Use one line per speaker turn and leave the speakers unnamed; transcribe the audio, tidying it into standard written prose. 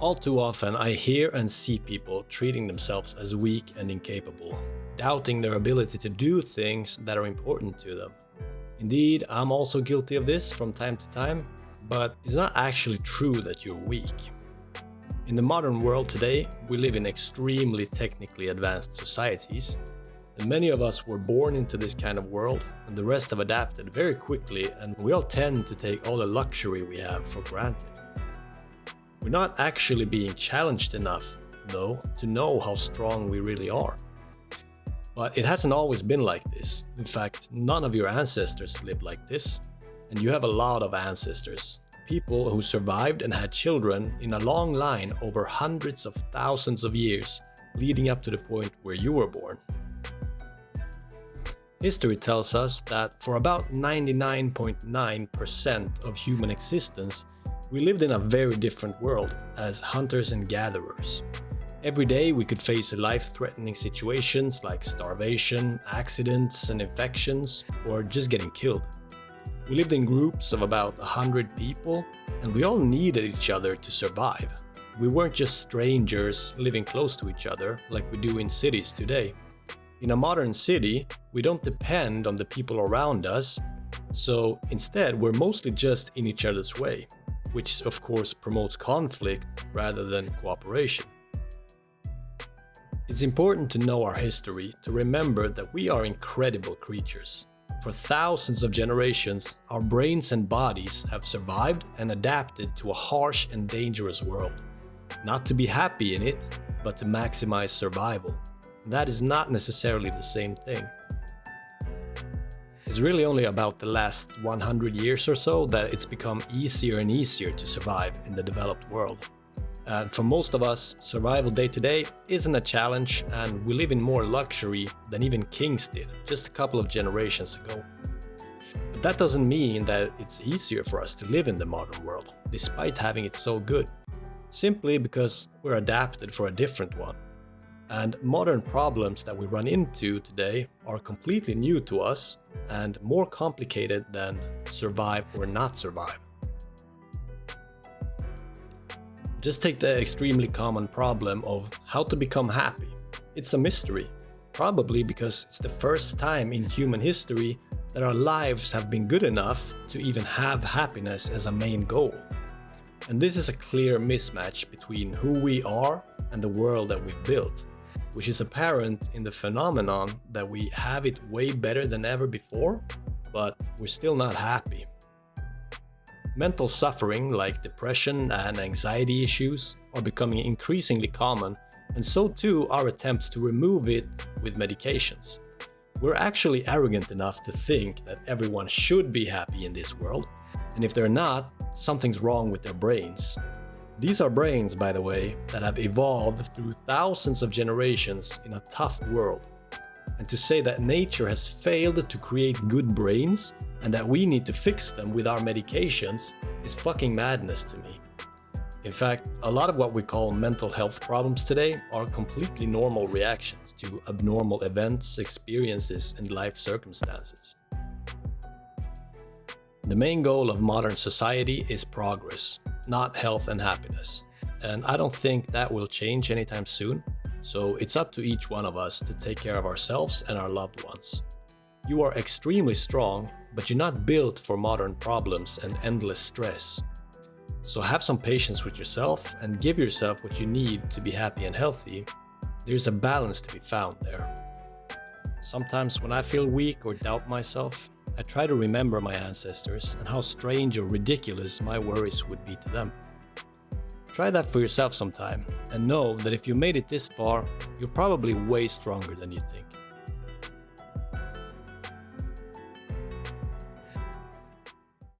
All too often, I hear and see people treating themselves as weak and incapable, doubting their ability to do things that are important to them. Indeed, I'm also guilty of this from time to time, but it's not actually true that you're weak. In the modern world today, we live in extremely technically advanced societies, and many of us were born into this kind of world, and the rest have adapted very quickly, and we all tend to take all the luxury we have for granted. We're not actually being challenged enough, though, to know how strong we really are. But it hasn't always been like this. In fact, none of your ancestors lived like this, and you have a lot of ancestors. People who survived and had children in a long line over hundreds of thousands of years, leading up to the point where you were born. History tells us that for about 99.9% of human existence, we lived in a very different world as hunters and gatherers. Every day we could face life-threatening situations like starvation, accidents and infections, or just getting killed. We lived in groups of about 100 people, and we all needed each other to survive. We weren't just strangers living close to each other like we do in cities today. In a modern city, we don't depend on the people around us, so instead we're mostly just in each other's way, which of course promotes conflict rather than cooperation. It's important to know our history to remember that we are incredible creatures. For thousands of generations, our brains and bodies have survived and adapted to a harsh and dangerous world. Not to be happy in it, but to maximize survival. That is not necessarily the same thing. It's really only about the last 100 years or so that it's become easier and easier to survive in the developed world. And for most of us, survival day to day isn't a challenge, and we live in more luxury than even kings did just a couple of generations ago. But that doesn't mean that it's easier for us to live in the modern world, despite having it so good. Simply because we're adapted for a different one. And modern problems that we run into today are completely new to us and more complicated than survive or not survive. Just take the extremely common problem of how to become happy. It's a mystery, probably because it's the first time in human history that our lives have been good enough to even have happiness as a main goal. And this is a clear mismatch between who we are and the world that we've built, which is apparent in the phenomenon that we have it way better than ever before, but we're still not happy. Mental suffering like depression and anxiety issues are becoming increasingly common, and so too are attempts to remove it with medications. We're actually arrogant enough to think that everyone should be happy in this world, and if they're not, something's wrong with their brains. These are brains, by the way, that have evolved through thousands of generations in a tough world. And to say that nature has failed to create good brains and that we need to fix them with our medications is fucking madness to me. In fact, a lot of what we call mental health problems today are completely normal reactions to abnormal events, experiences, and life circumstances. The main goal of modern society is progress, not health and happiness. And I don't think that will change anytime soon, so it's up to each one of us to take care of ourselves and our loved ones. You are extremely strong, but you're not built for modern problems and endless stress. So have some patience with yourself and give yourself what you need to be happy and healthy. There's a balance to be found there. Sometimes when I feel weak or doubt myself, I try to remember my ancestors and how strange or ridiculous my worries would be to them. Try that for yourself sometime, and know that if you made it this far, you're probably way stronger than you think.